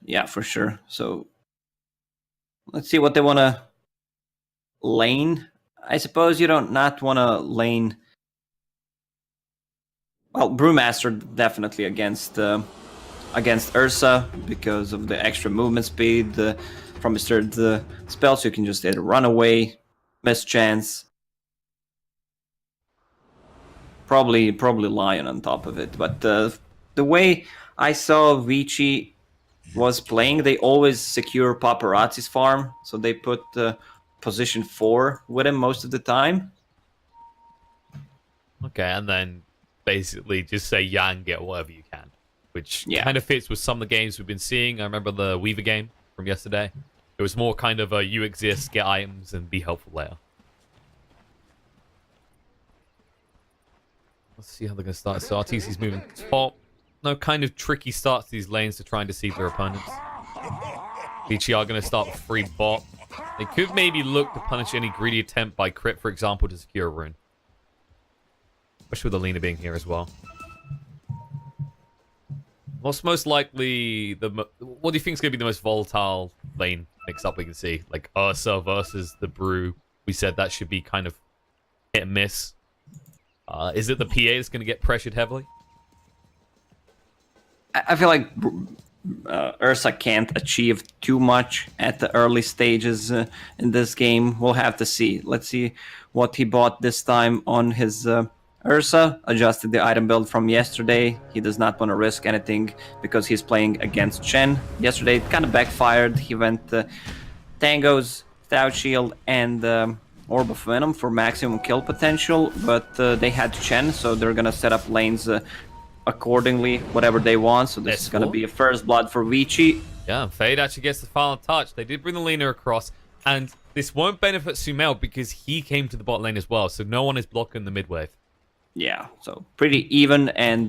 Yeah, for sure. So let's see what they want to lane. I suppose you don't not want to lane. Well, Brewmaster definitely against Ursa because of the extra movement speed from his third spell, so you can just either run away, miss chance, probably Lion on top of it. But the way I saw Vici was playing, they always secure Paparazzi's farm, so they put position 4 with him most of the time. Okay, and then basically just say Yang, get whatever you can, which kind of fits with some of the games we've been seeing. I remember the Weaver game from yesterday. It was more kind of a you exist, get items, and be helpful later. Let's see how they're going to start. So RTC's moving top. No, kind of tricky start to these lanes to try and deceive their opponents. Vici are going to start with free bot. They could maybe look to punish any greedy attempt by crit, for example, to secure a rune. Especially with Alina being here as well. What's most likely what do you think is going to be the most volatile lane mix-up we can see? Like Ursa versus the Brew. We said that should be kind of hit and miss. Is it the PA that's going to get pressured heavily? I feel like Ursa can't achieve too much at the early stages in this game. We'll have to see. Let's see what he bought this time on his Ursa. Adjusted the item build from yesterday. He does not want to risk anything because he's playing against Chen. Yesterday it kind of backfired. He went Tangos, Stout Shield, and Orb of Venom for maximum kill potential, but they had Chen, so they're gonna set up lanes accordingly, whatever they want. So this is going to be a first blood for Vici. Yeah, Fade actually gets the final touch. They did bring the laner across, and this won't benefit Sumail because he came to the bot lane as well, so no one is blocking the mid wave. Yeah, so pretty even, and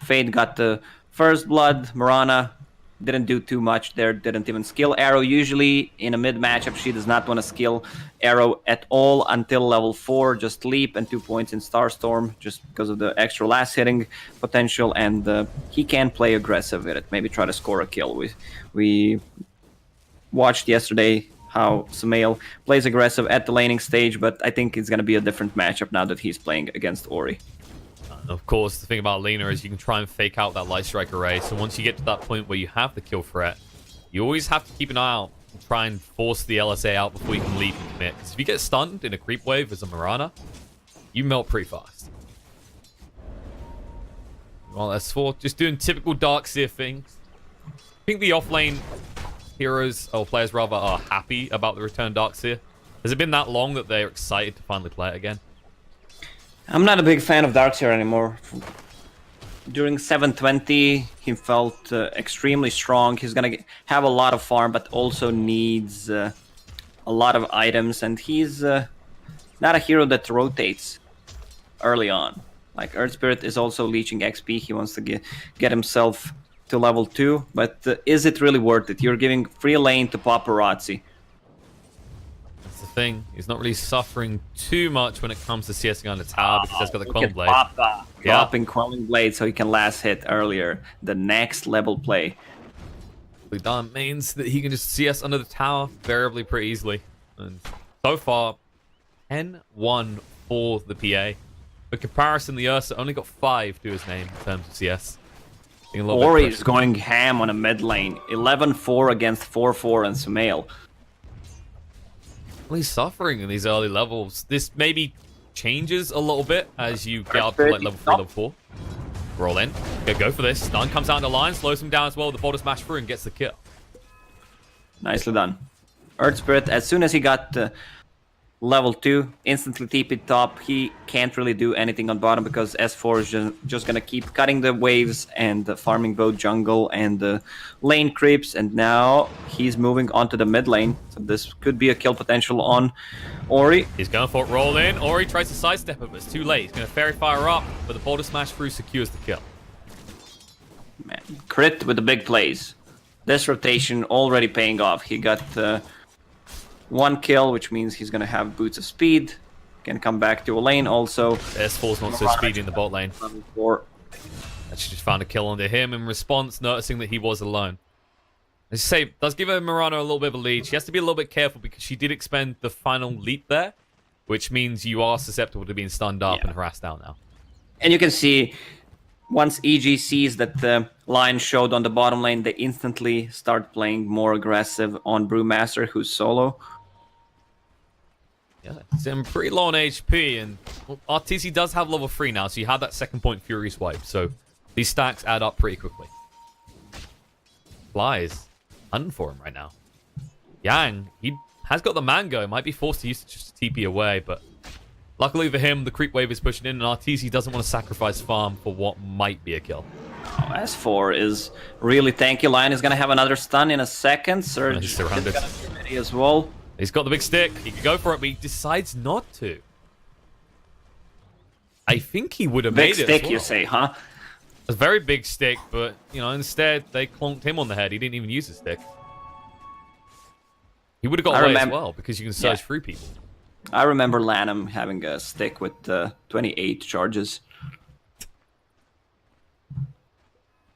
Fade got the first blood. Mirana didn't do too much there, didn't even skill Arrow. Usually in a mid matchup, she does not want to skill Arrow at all until level 4, just leap and 2 points in Starstorm, just because of the extra last hitting potential, and he can play aggressive with it, maybe try to score a kill. We watched yesterday how Sumail plays aggressive at the laning stage, but I think it's going to be a different matchup now that he's playing against Ori. Of course, the thing about Lina is you can try and fake out that Light Strike array. So once you get to that point where you have the kill threat, you always have to keep an eye out and try and force the LSA out before you can leap and commit. Because if you get stunned in a creep wave as a Mirana, you melt pretty fast. Well, S4 just doing typical Darkseer things. I think the offlane heroes, or players rather, are happy about the return Darkseer. Has it been that long that they're excited to finally play it again? I'm not a big fan of Darkseer anymore. During 720, he felt extremely strong. He's going to have a lot of farm, but also needs a lot of items. And he's not a hero that rotates early on. Like Earth Spirit is also leeching XP. He wants to get himself to level 2. But is it really worth it? You're giving free lane to Paparazzi. Thing. He's not really suffering too much when it comes to CSing on the tower because he's got the Quelling Blade. Dropping Quelling Blade so he can last hit earlier. The next level play. That means that he can just CS under the tower variably pretty easily. And so far, 10-1 for the PA. For comparison, the Ursa only got 5 to his name in terms of CS. Ori is going ham on a mid lane. 11-4 against 4-4 and Sumail. He's suffering in these early levels. This maybe changes a little bit as you get up to like level 3, level 4. Roll in. Go for this. Stun comes out in the line, slows him down as well. The bot smash through and gets the kill. Nicely done. Earth Spirit, as soon as he got level 2, instantly TP top. He can't really do anything on bottom because S4 is just gonna keep cutting the waves and farming both jungle and the lane creeps, and now he's moving onto the mid lane, so this could be a kill potential on Ori. He's going for it, roll in. Ori tries to sidestep it, but it's too late. He's gonna fairy fire up, but the border smash through secures the kill. Man, crit with the big plays. This rotation already paying off. He got 1 kill, which means he's gonna have boots of speed. Can come back to a lane also. S4's not so speedy in the bot lane. Actually just found a kill onto him in response, noticing that he was alone. Let's say, does give Mirana a little bit of a lead. She has to be a little bit careful because she did expend the final leap there, which means you are susceptible to being stunned up and harassed down now. And you can see, once EG sees that the line showed on the bottom lane, they instantly start playing more aggressive on Brewmaster, who's solo. Yeah, it's pretty low on HP, and well, RTC does have level 3 now, so you have that second point Furious Wipe, so these stacks add up pretty quickly. Flies hunting for him right now. Yang, he has got the Mango, might be forced to use it just to TP away, but luckily for him, the creep wave is pushing in, and RTC doesn't want to sacrifice farm for what might be a kill. Oh, S4 is really tanky. Lion is going to have another stun in a second. Surge is going to be ready as well. He's got the big stick. He could go for it, but he decides not to. I think he would have made it. Big stick, you say, huh? A very big stick, but, you know, instead they clonked him on the head. He didn't even use the stick. He would have got away as well, because you can surge through people. I remember Lanham having a stick with 28 charges.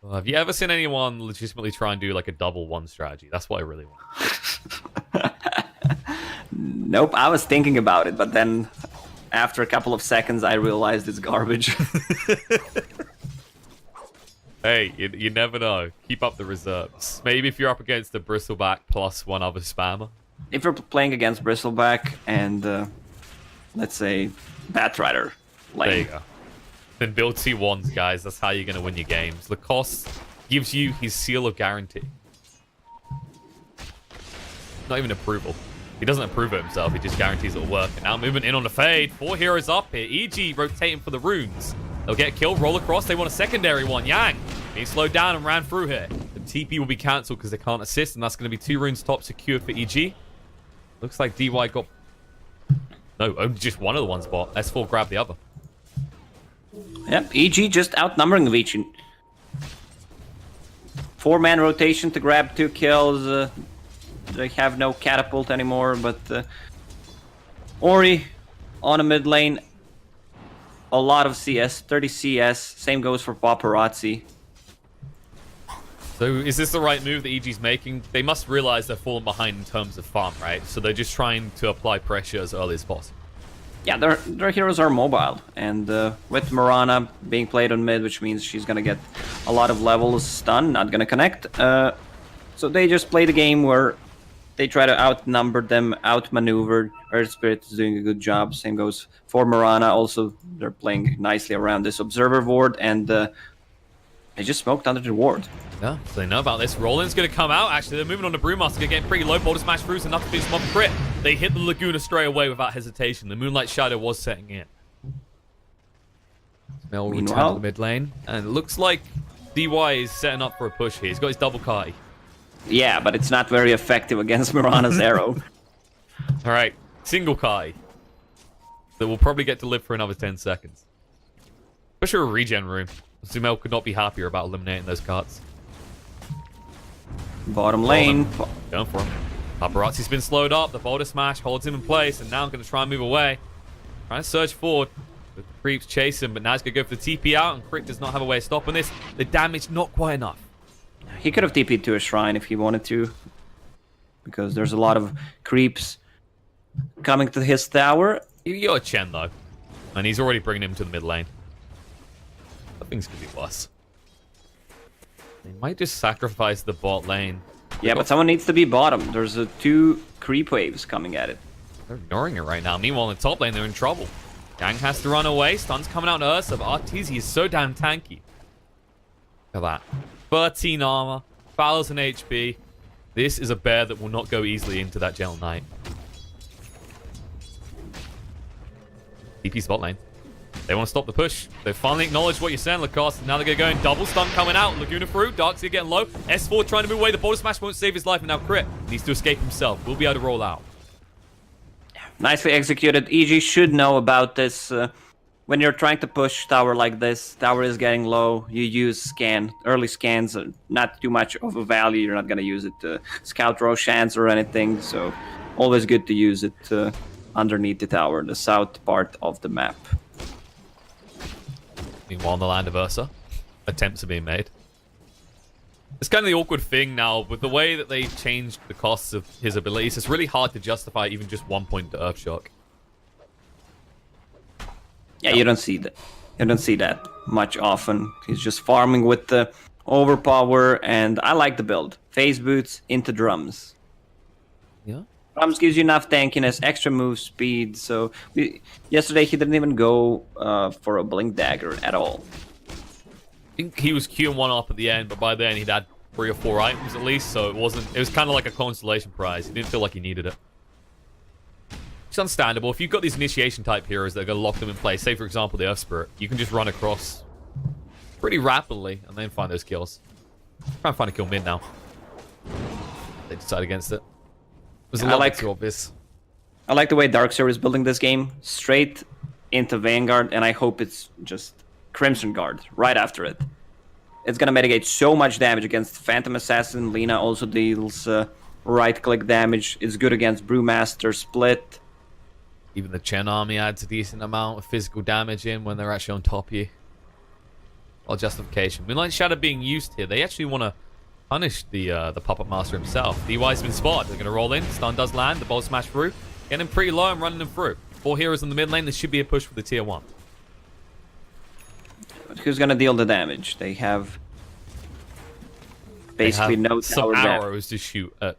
Well, have you ever seen anyone legitimately try and do like a double one strategy? That's what I really want. Nope, I was thinking about it, but then after a couple of seconds I realized it's garbage. Hey, you never know. Keep up the reserves. Maybe if you're up against a Bristleback plus one other spammer. If you're playing against Bristleback and, let's say, Batrider lane. There you go. Then build T1s, guys. That's how you're going to win your games. Lacoste gives you his seal of guarantee. Not even approval. He doesn't approve it himself. He just guarantees it'll work. And now movement in on the fade. 4 heroes up here. EG rotating for the runes. They'll get killed. Roll across. They want a secondary one. Yang being slowed down and ran through here. The TP will be cancelled because they can't assist. And that's going to be 2 runes top secure for EG. Looks like DY got... No, only just one of the ones bought. S4 grabbed the other. Yep, EG just outnumbering Vici. 4-man rotation to grab 2 kills. They have no catapult anymore, but Ori on a mid lane. A lot of CS, 30 CS. Same goes for Paparazzi. So is this the right move that EG's making? They must realize they're falling behind in terms of farm, right? So they're just trying to apply pressure as early as possible. Yeah, their heroes are mobile, and with Mirana being played on mid, which means she's gonna get a lot of levels stun, not gonna connect. So they just play the game where they try to outnumber them, outmaneuver. Earth Spirit is doing a good job. Same goes for Mirana. Also, they're playing nicely around this Observer ward, and they just smoked under the ward. Yeah, so they know about this. Roland's going to come out. Actually, they're moving on to Brewmaster, getting pretty low. Boulder Smash through, enough to do some crit. They hit the Laguna straight away without hesitation. The Moonlight Shadow was setting in. Mel will return to the mid lane. And it looks like DY is setting up for a push here. He's got his double Kai. Yeah, but it's not very effective against Mirana's arrow. All right, single Kai. That will probably get to live for another 10 seconds. Especially a regen room. Zumel could not be happier about eliminating those cards. Bottom lane. Going for him. Paparazzi's been slowed up. The Boulder Smash holds him in place, and now I'm going to try and move away. Trying to surge forward. The creeps chase him, but now he's going to go for the TP out, and Crit does not have a way of stopping this. The damage, not quite enough. He could have TP'd to a shrine if he wanted to, because there's a lot of creeps coming to his tower. You got a Chen, though, and he's already bringing him to the mid lane. Things could be worse. They might just sacrifice the bot lane. Yeah, but someone needs to be bottom. There's 2 creep waves coming at it. They're ignoring it right now. Meanwhile, in the top lane, they're in trouble. Gang has to run away. Stun's coming out to Ursa, but Arteezy is so damn tanky. Look at that. 13 armor, 1,000 HP. This is a bear that will not go easily into that Gentle Knight. TP spot lane. They want to stop the push. They finally acknowledged what you're saying, Lacoste. Now they're going to go in double stun coming out. Laguna through. Darkseid getting low. S4 trying to move away. The Boulder Smash won't save his life. And now Crit needs to escape himself. We'll be able to roll out. Nicely executed. EG should know about this. When you're trying to push tower like this, tower is getting low. You use scan. Early scans are not too much of a value. You're not going to use it to scout Roshans or anything. So always good to use it underneath the tower, the south part of the map. Meanwhile, in the land of Ursa, attempts are being made. It's kind of the awkward thing now with the way that they changed the costs of his abilities. It's really hard to justify even just 1 point to Earthshock. Yeah, you don't see that. You don't see that much often. He's just farming with the overpower, and I like the build. Phase boots into drums. Yeah. Drums gives you enough tankiness, extra move speed. So yesterday he didn't even go for a blink dagger at all. I think he was queuing one up at the end, but by then he'd had 3 or 4 items at least, so it was kind of like a consolation prize. He didn't feel like he needed it. It's understandable. If you've got these initiation type heroes that are going to lock them in place, say for example the Earth Spirit, you can just run across pretty rapidly and then find those kills. Try and find a kill mid now. They decide against it. It was a lot too obvious. I like the way Darkseer is building this game. Straight into Vanguard, and I hope it's just Crimson Guard right after it. It's gonna mitigate so much damage against Phantom Assassin. Lina also deals right-click damage. It's good against Brewmaster Split. Even the Chen army adds a decent amount of physical damage in when they're actually on top of you. Well, justification. Moonlight Shadow being used here, they actually want to punish the Puppet Master himself. DY's been spotted. They're going to roll in. Stun does land. The Bolt Smash through. Getting him pretty low and running him through. 4 heroes in the mid lane. This should be a push for the tier 1. But who's gonna deal the damage? They have basically no some tower arrows to shoot at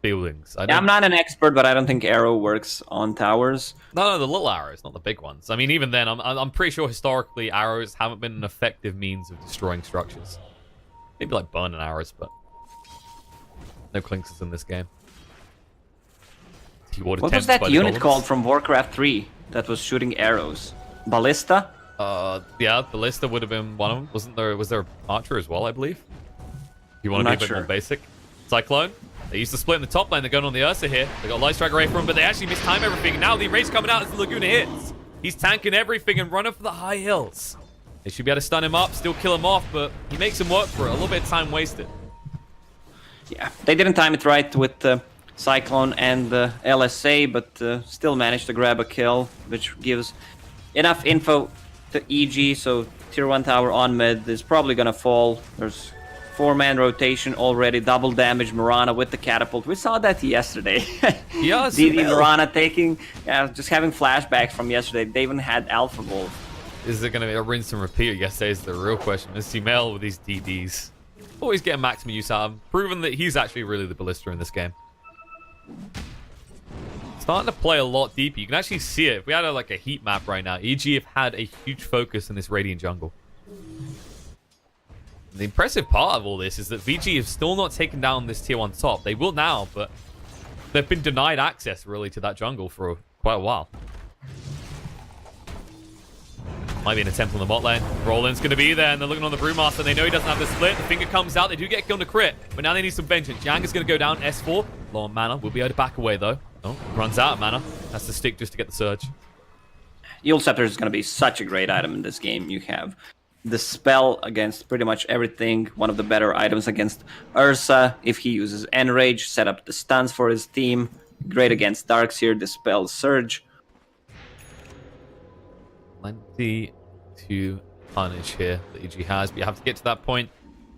buildings. I'm not an expert, but I don't think arrow works on towers. No, the little arrows, not the big ones. I mean, even then, I'm pretty sure historically arrows haven't been an effective means of destroying structures. Maybe like burning arrows, but no clinkers in this game. What was that unit called from Warcraft 3 that was shooting arrows? Ballista? Yeah, Ballista would have been one of them. Was there Archer as well, I believe? You want to be a bit more basic? Cyclone? They used to split in the top lane. They're going on the Ursa here. They got Light Strike Array for him, but they actually mistime everything. Now the Erase coming out as the Laguna hits. He's tanking everything and running for the high hills. They should be able to stun him up, still kill him off, but he makes him work for it. A little bit of time wasted. Yeah, they didn't time it right with the Cyclone and the LSA, but still managed to grab a kill, which gives enough info to EG, so tier 1 tower on mid is probably gonna fall. There's 4-man rotation already, double damage Mirana with the catapult. We saw that yesterday. Yeah, DD Mirana taking, just having flashbacks from yesterday. They even had Alpha Wolf. Is it going to be a rinse and repeat? Yesterday is the real question. Is Sumail with these DDs always getting maximum use out of him? Proven that he's actually really the ballista in this game. Starting to play a lot deeper. You can actually see it. If we had like a heat map right now, EG have had a huge focus in this Radiant jungle. The impressive part of all this is that Vici have still not taken down this tier 1 top. They will now, but they've been denied access really to that jungle for quite a while. Might be an attempt on the bot lane. Roland's going to be there, and they're looking on the Brewmaster, and they know he doesn't have the split. The finger comes out. They do get killed to crit, but now they need some vengeance. Yang is going to go down. S4. Low on mana. Will be able to back away, though. Oh, runs out of mana. Has to stick just to get the surge. Eul Scepter is going to be such a great item in this game. You have the spell against pretty much everything. One of the better items against Ursa. If he uses Enrage, set up the stuns for his team. Great against Darkseer, Dispel Surge. Plenty to punish here that EG has, but you have to get to that point,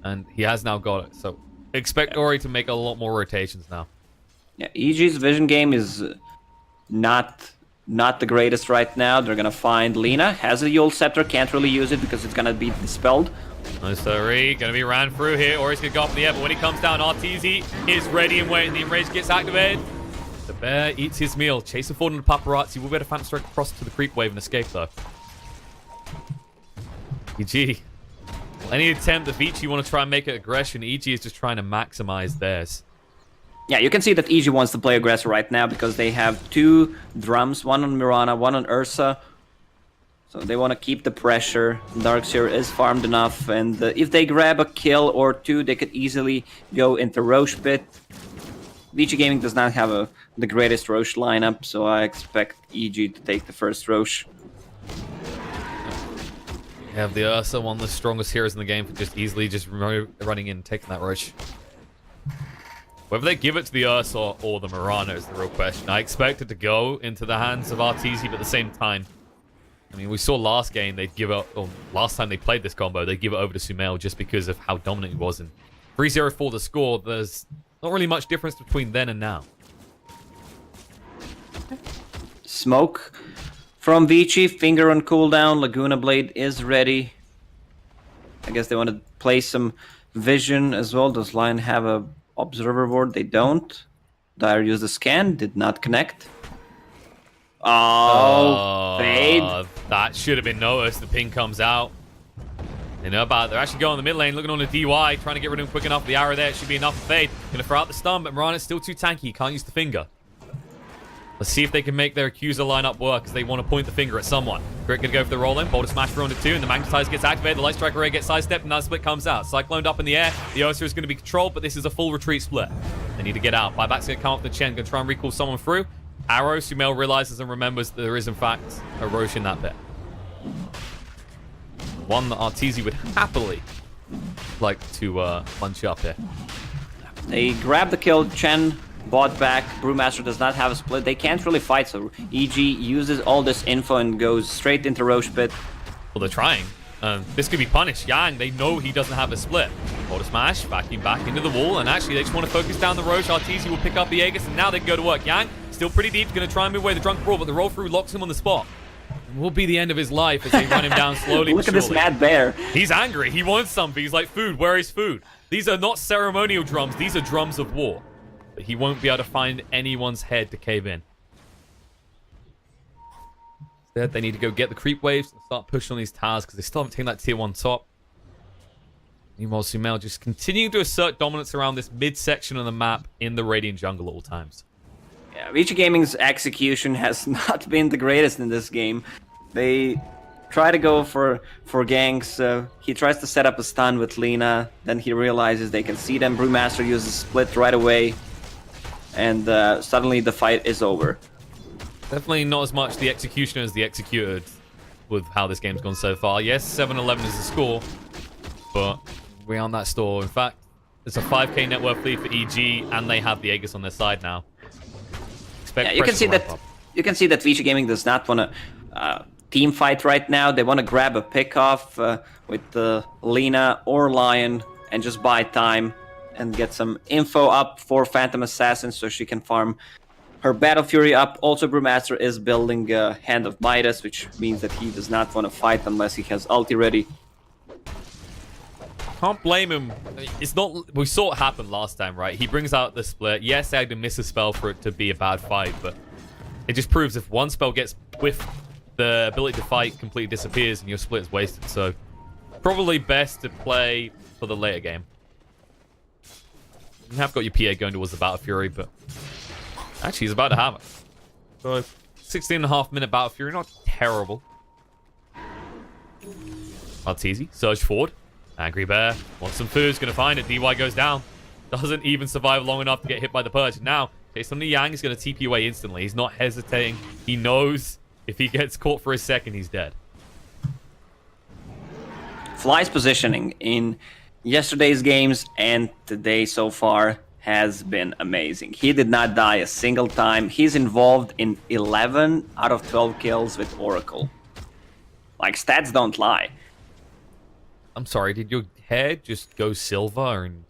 and he has now got it. So expect Ori to make a lot more rotations now. Yeah, EG's vision game is not the greatest right now. They're gonna find Lina, has a Eul Scepter, can't really use it because it's gonna be dispelled. No sorry, gonna be ran through here. Ori's gonna go up in the air, but when he comes down, RTZ is ready and waiting. The Enrage gets activated. The bear eats his meal. Chasing forward on the paparazzi. Will be able to Phantom Strike across to the creep wave and escape, though. EG. Any attempt that Vici want to try and make it aggression, EG is just trying to maximize theirs. Yeah, you can see that EG wants to play aggressor right now because they have 2 drums, one on Mirana, one on Ursa. So they want to keep the pressure. Darkseer is farmed enough, and if they grab a kill or 2, they could easily go into Roche Pit. Vici Gaming does not have the greatest Roche lineup, so I expect EG to take the first Roche. You have the Ursa, one of the strongest heroes in the game, for just easily just running in and taking that Roche. Whether they give it to the Ursa or the Mirana is the real question. I expect it to go into the hands of RTZ, but at the same time, I mean, we saw last game they'd give it, or last time they played this combo, they'd give it over to Sumail just because of how dominant he was in 3-0 for the score. There's not really much difference between then and now. Smoke from Vici. Finger on cooldown. Laguna Blade is ready. I guess they want to play some vision as well. Does Lion have a observer ward? They don't. Dire used the scan. Did not connect. Oh, fade. That should have been noticed. The ping comes out. They know about it. They're actually going the mid lane, looking on the DY, trying to get rid of him quick enough. The arrow there should be enough for fade. Gonna throw out the stun, but Mirana's still too tanky. He can't use the finger. Let's see if they can make their accuser lineup work, because they want to point the finger at someone. Grit gonna go for the roll-in. Boulder Smash for under 2, and the Magnetize gets activated. The Light Strike Array gets sidestepped, and that split comes out. Cycloned up in the air. The Osa is going to be controlled, but this is a full retreat split. They need to get out. Buyback's going to come up the Chen, going to try and recall someone through. Arrow, Sumail realizes and remembers that there is, in fact, a Roche in that bit. One that Arteezy would happily like to punch up here. They grab the kill. Chen bought back. Brewmaster does not have a split. They can't really fight, so EG uses all this info and goes straight into Roche pit. Well, they're trying. This could be punished. Yang, they know he doesn't have a split. Boulder Smash, vacuum back into the wall, and actually they just want to focus down the Roche. Arteezy will pick up the Aegis, and now they can go to work. Yang, still pretty deep, going to try and move away the Drunk Brawl, but the roll through locks him on the spot. It will be the end of his life as they run him down slowly. Look at this mad bear. He's angry. He wants something. He's like, food, where is food? These are not ceremonial drums. These are drums of war. But he won't be able to find anyone's head to cave in. Instead, they need to go get the creep waves and start pushing on these towers because they still haven't taken that tier 1 top. Meanwhile, Sumail just continuing to assert dominance around this mid-section of the map in the Radiant jungle at all times. Yeah, Vici Gaming's execution has not been the greatest in this game. They try to go for ganks. He tries to set up a stun with Lina. Then he realizes they can see them. Brewmaster uses split right away. And suddenly the fight is over. Definitely not as much the execution as the executed with how this game's gone so far. Yes, 7-11 is the score. But we aren't that store. In fact, it's a 5k net worth lead for EG. And they have the Aegis on their side now. Yeah, you can see that Vici Gaming does not want to team fight right now. They want to grab a pick off with Lina or Lion and just buy time and get some info up for Phantom Assassin so she can farm her Battle Fury up. Also, Brewmaster is building Hand of Midas, which means that he does not want to fight unless he has ulti ready. Can't blame him. It's not. We saw it happen last time, right? He brings out the split. Yes, I had to miss a spell for it to be a bad fight, but it just proves if one spell gets whiffed, the ability to fight completely disappears and your split is wasted. So probably best to play for the later game. You have got your PA going towards the Battle Fury, but actually he's about to have it. So 16.5 minute Battle Fury, not terrible. Arteezy, surge forward. Angry Bear wants some food, is going to find it. DY goes down. Doesn't even survive long enough to get hit by the Purge. Now, based on the Yang, is going to TP away instantly. He's not hesitating. He knows if he gets caught for a second, he's dead. Fly's positioning in yesterday's games and today so far has been amazing. He did not die a single time. He's involved in 11 out of 12 kills with Oracle. Like, stats don't lie. I'm sorry, did your hair just go silver? And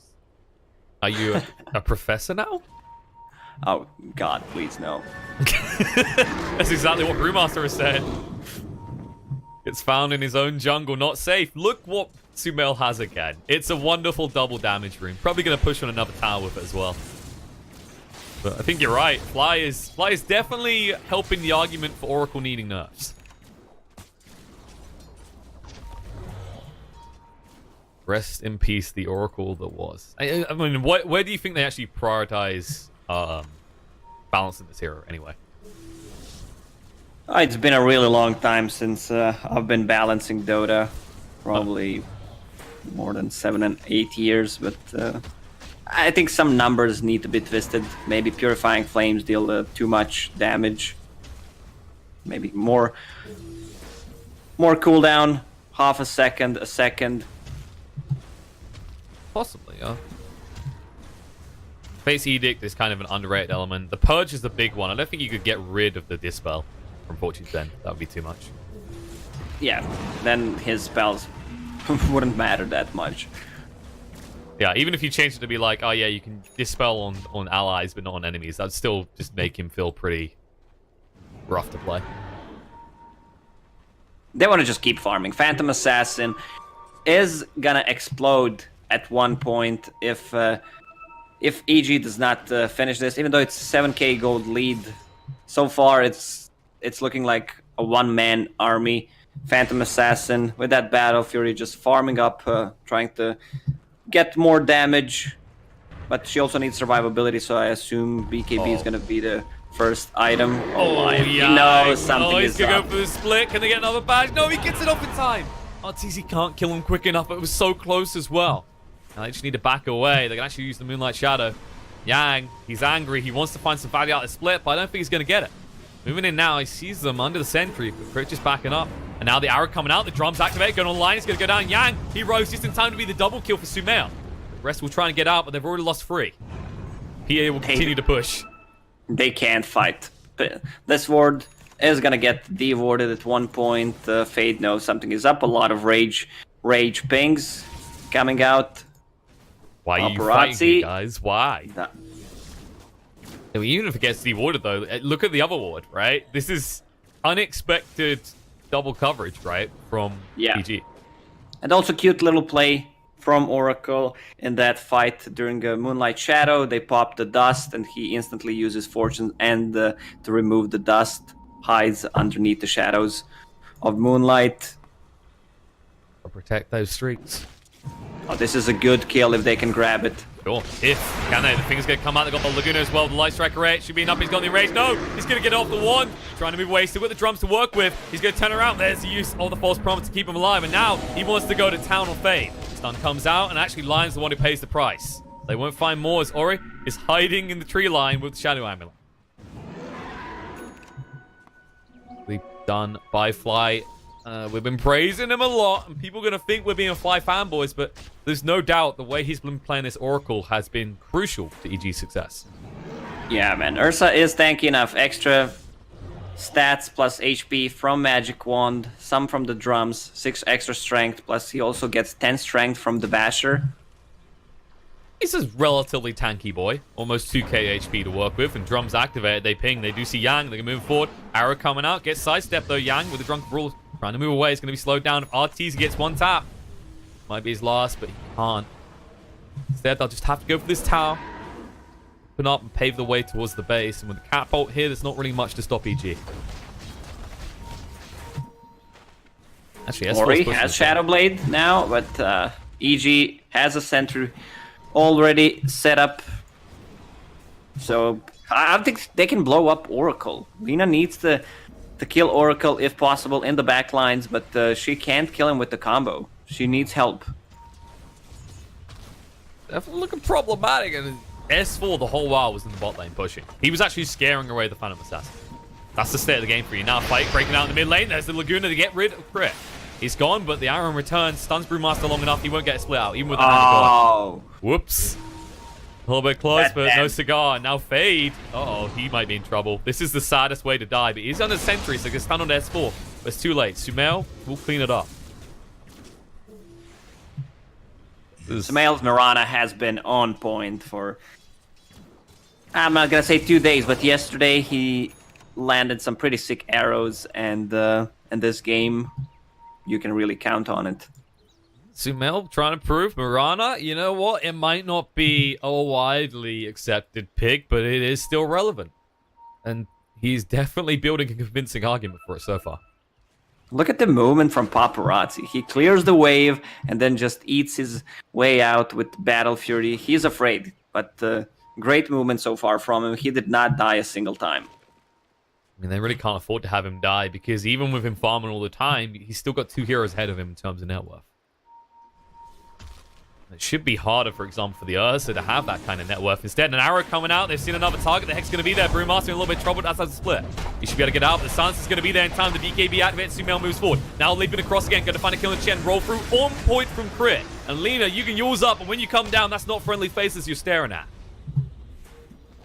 are you a professor now? Oh, God, please, no. That's exactly what Brewmaster has said. It's found in his own jungle, not safe. Look what Sumail has again. It's a wonderful double damage rune. Probably going to push on another tower with it as well. But I think you're right. Fly is definitely helping the argument for Oracle needing nerfs. Rest in peace, the Oracle that was. I mean, where do you think they actually prioritize balancing this hero anyway? It's been a really long time since I've been balancing Dota. Probably more than 7 and 8 years, but I think some numbers need to be twisted. Maybe Purifying Flames deal too much damage. Maybe more cooldown, half a second, a second. Possibly, yeah. Face Edict is kind of an underrated element. The Purge is the big one. I don't think you could get rid of the Dispel from Fortune's End. That would be too much. Yeah, then his spells wouldn't matter that much. Yeah, even if you change it to be like, oh yeah, you can dispel on allies but not on enemies, that'd still just make him feel pretty rough to play. They want to just keep farming. Phantom Assassin is gonna explode at one point if EG does not finish this. Even though it's 7k gold lead, so far it's looking like a one-man army. Phantom Assassin with that Battle Fury just farming up, trying to get more damage, but she also needs survivability, so I assume BKB is going to be the first item. Oh, yeah. He knows something he's is going to up. go for the split. Can they get another badge? No, he gets it off in time. RTZ can't kill him quick enough. It was so close as well. Now they just need to back away. They can actually use the Moonlight Shadow. Yang, he's angry. He wants to find some value out of the split, but I don't think he's going to get it. Moving in now, he sees them under the sentry, but Crit just backing up. And now the arrow coming out, the drums activate, going online, it's going to go down. Yang, he rose just in time to be the double kill for Sumail. The rest will try and get out, but they've already lost 3. PA will continue to push. They can't fight. This ward is going to get dewarded at one point. Fade knows something is up. A lot of rage pings coming out. Why are you fighting me, guys? Why? I mean, even if it gets dewarded, though, look at the other ward, right? This is unexpected double coverage, right, from PG. And also cute little play from Oracle in that fight during a Moonlight Shadow. They pop the dust, and he instantly uses Fortune and to remove the dust, hides underneath the shadows of Moonlight. I'll protect those streaks. Oh, this is a good kill if they can grab it. Sure. Can they? The thing's going to come out. They've got the Laguna as well. The Light Striker rate should be enough. He's got the range. No! He's going to get off the wand. Trying to move away. Still got the drums to work with. He's going to turn around. There's the use of the False Promise to keep him alive. And now he wants to go to Town or Fade. Stun comes out, and actually Lion's the one who pays the price. They won't find more as Ori is hiding in the tree line with the Shadow Amulet. We've done by Fly. We've been praising him a lot, and people are going to think we're being Fly fanboys, but there's no doubt the way he's been playing this Oracle has been crucial to EG's success. Yeah, man. Ursa is tanky enough. Extra stats plus HP from Magic Wand, some from the drums, 6 extra strength, plus he also gets 10 strength from the Basher. He's a relatively tanky boy, almost 2k HP to work with, and drums activated, they ping, they do see Yang, they can move forward. Arrow coming out, gets sidestepped though, Yang with the Drunk Rule, trying to move away, it's going to be slowed down. If RTZ gets one tap, might be his last, but he can't. Instead, they'll just have to go for this tower, open up and pave the way towards the base, and with the catapult here, there's not really much to stop EG. Actually, Ori has Shadow Blade now, but EG has a sentry already set up, so I think they can blow up Oracle. Lina needs to kill Oracle if possible in the back lines, but she can't kill him with the combo. She needs help. Definitely looking problematic, and S4 the whole while was in the bot lane pushing. He was actually scaring away the Phantom Assassin. That's the state of the game for you. Now fight breaking out in the mid lane. There's the Laguna to get rid of Crit. He's gone, but the arrow in return stuns Brewmaster long enough. He won't get split out, even with the hand of God. Whoops. A little bit close, but no cigar. Now Fade. Uh-oh, he might be in trouble. This is the saddest way to die, but he's under sentry, so he can stun on S4. But it's too late. Sumail will clean it up. Sumail's Mirana has been on point for, I'm not gonna say 2 days, but yesterday he landed some pretty sick arrows, and in this game, you can really count on it. Sumail trying to prove Mirana, you know what? It might not be a widely accepted pick, but it is still relevant. And he's definitely building a convincing argument for it so far. Look at the movement from Paparazzi. He clears the wave and then just eats his way out with Battle Fury. He's afraid, but great movement so far from him. He did not die a single time. I mean, they really can't afford to have him die, because even with him farming all the time, he's still got 2 heroes ahead of him in terms of net worth. It should be harder, for example, for the Ursa to have that kind of net worth. Instead, an arrow coming out. They've seen another target. The Hex going to be there. Brewmaster in a little bit troubled outside the split. He should be able to get out, but the silence is going to be there in time. The BKB activates. Sumail moves forward. Now leaping across again. Going to find a kill in Chen. Roll through. On point from Crit. And Lina, you can yours up, but when you come down, that's not friendly faces you're staring at.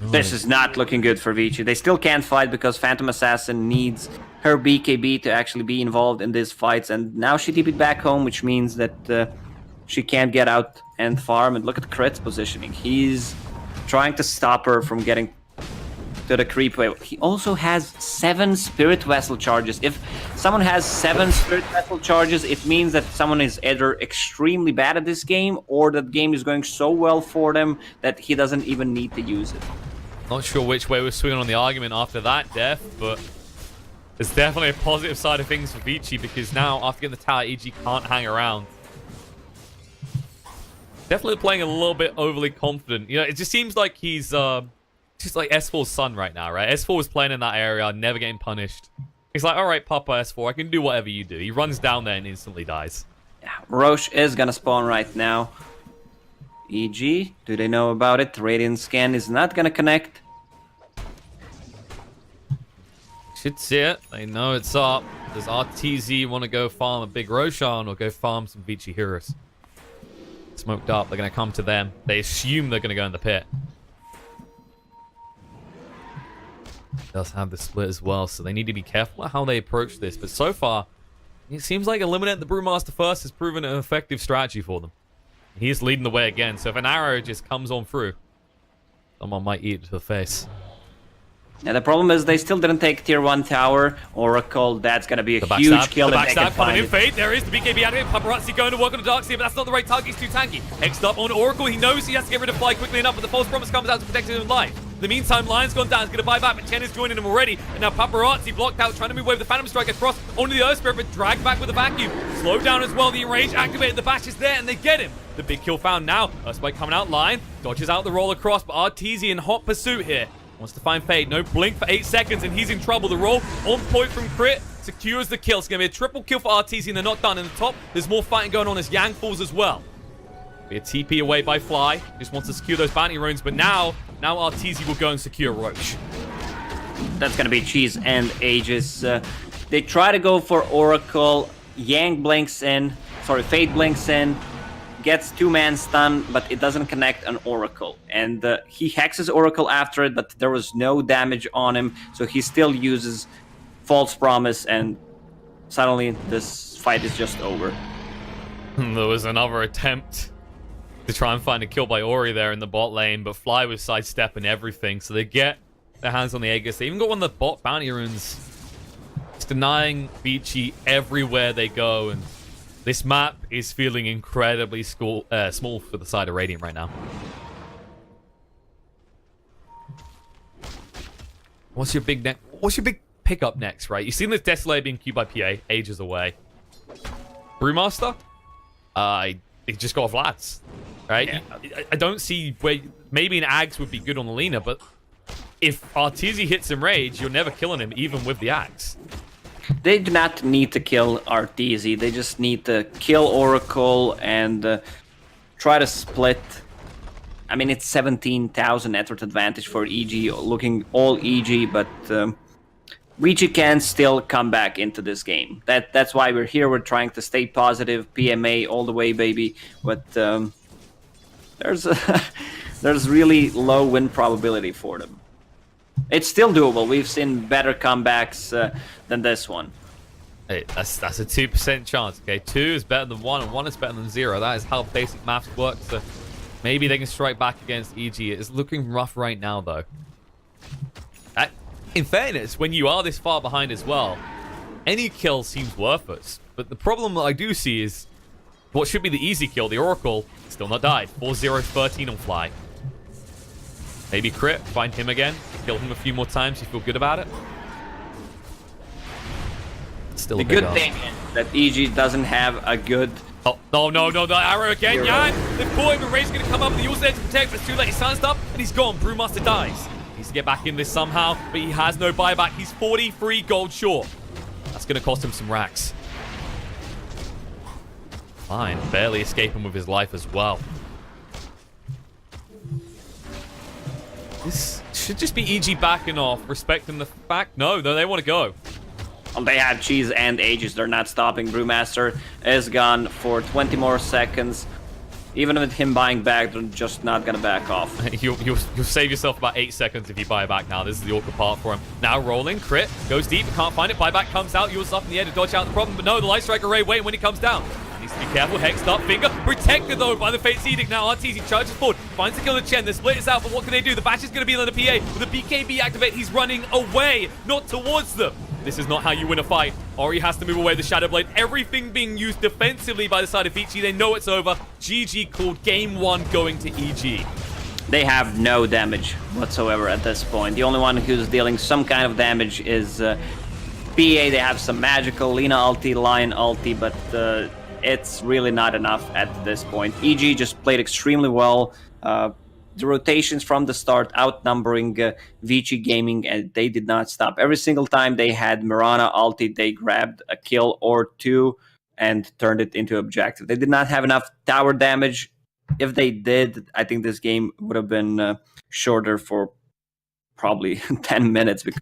This is not looking good for Vici. They still can't fight because Phantom Assassin needs her BKB to actually be involved in these fights. And now she TP'd back home, which means that she can't get out and farm. And look at Crit's positioning. He's trying to stop her from getting to the creep wave. He also has 7 Spirit Vessel charges. If someone has 7 Spirit Vessel charges, it means that someone is either extremely bad at this game or that game is going so well for them that he doesn't even need to use it. Not sure which way we're swinging on the argument after that death, but there's definitely a positive side of things for Vici, because now, after getting the tower, EG can't hang around. Definitely playing a little bit overly confident. You know, it just seems like he's just like S4's son right now, right? S4 was playing in that area, never getting punished. He's like, all right, Papa S4, I can do whatever you do. He runs down there and instantly dies. Yeah, Roche is gonna spawn right now. EG, do they know about it? Radiant Scan is not gonna connect. Should see it. They know it's up. Does RTZ want to go farm a big Roshan or go farm some Vici heroes? Smoked up. They're going to come to them. They assume they're going to go in the pit. Does have the split as well, so they need to be careful how they approach this. But so far, it seems like eliminate the Brewmaster first has proven an effective strategy for them. He's leading the way again, so if an arrow just comes on through, someone might eat it to the face. Yeah, the problem is they still didn't take tier 1 tower. Oracle, that's gonna be a huge kill if they can find it. Fate. There is the BKB out of it. Paparazzi going to work on the Dark Sea, but that's not the right target. He's too tanky. Hexed up on Oracle. He knows he has to get rid of Fly quickly enough, but the false promise comes out to protect his own life. In the meantime, Lion's gone down. He's going to buy back, but Chen is joining him already. And now Paparazzi blocked out, trying to move away with the Phantom Strike across onto the Earth Spirit, but dragged back with the vacuum. Slowed down as well. The enrage activated. The bash is there, and they get him. The big kill found now. Earthspike coming out. Lion dodges out the roll across, but Arteezy in hot pursuit here. Wants to find Fade. No blink for 8 seconds, and he's in trouble. The roll on point from Crit secures the kill. It's going to be a triple kill for Arteezy, and they're not done. In the top, there's more fighting going on as Yang falls as well. Be a TP away by Fly. Just wants to secure those bounty runes, but now Arteezy will go and secure Roche. That's gonna be Cheese and Aegis. They try to go for Oracle. Yang blinks in. Sorry, Fade blinks in. Gets 2-man stun, but it doesn't connect an Oracle. And he hexes Oracle after it, but there was no damage on him, so he still uses False Promise, and suddenly this fight is just over. There was another attempt to try and find a kill by Ori there in the bot lane, but Fly was sidestepping everything, so they get their hands on the Aegis. They even got one of the bot bounty runes. It's denying Vici everywhere they go, and this map is feeling incredibly small for the side of Radiant right now. What's your big pickup next, right? You've seen this Desolator being queued by PA ages away. Brewmaster? He just got Vlads, right? Yeah. I don't see where... Maybe an Axe would be good on the Lina, but if Arteezy hits him Rage, you're never killing him, even with the Axe. They do not need to kill Arteezy. They just need to kill Oracle and try to split. I mean, it's 17,000 net worth advantage for EG, looking all EG, but Vici can still come back into this game. That's why we're here. We're trying to stay positive, PMA all the way, baby. But there's there's really low win probability for them. It's still doable. We've seen better comebacks than this one. Hey, that's a 2% chance. Okay, 2 is better than 1, and 1 is better than 0. That is how basic maths work. So maybe they can strike back against EG. It's looking rough right now, though. In fairness, when you are this far behind as well, any kill seems worthless. But the problem that I do see is what should be the easy kill, the Oracle, still not died. 4-0-13 on Fly. Maybe Crit, find him again, kill him a few more times, you feel good about it? Still the good thing is that EG doesn't have a good... Oh, no, the arrow again, Yan! They've caught him, and Ray's gonna come up, and he also there to protect, but it's too late, he's silenced up, and he's gone. Brewmaster dies. Needs to get back in this somehow, but he has no buyback. He's 43 gold short. That's gonna cost him some racks. Fine, barely escaping with his life as well. This should just be EG backing off, respecting the fact. No, they want to go. Well, they have Cheese and Aegis. They're not stopping. Brewmaster is gone for 20 more seconds. Even with him buying back, they're just not going to back off. You'll save yourself about 8 seconds if you buy back now. This is the awkward part for him. Now rolling, Crit, goes deep, can't find it. Buyback comes out, yours up in the air to dodge out the problem. But no, the Light Strike Array waiting when he comes down. Needs to be careful. Hex Start Finger. Protected though by the Fate's Edict. Now Arteezy charges forward. Finds the kill on Chen. The split is out, but what can they do? The bash is going to be on the PA. With the BKB activate, he's running away, not towards them. This is not how you win a fight. Ori has to move away the Shadow Blade. Everything being used defensively by the side of Vici. They know it's over. GG called game 1 going to EG. They have no damage whatsoever at this point. The only one who's dealing some kind of damage is PA. They have some magical Lina ulti, Lion ulti, but it's really not enough at this point. EG just played extremely well. The rotations from the start outnumbering Vici Gaming, and they did not stop. Every single time they had Mirana ulti, they grabbed a kill or two and turned it into objective. They did not have enough tower damage. If they did, I think this game would have been shorter for probably 10 minutes.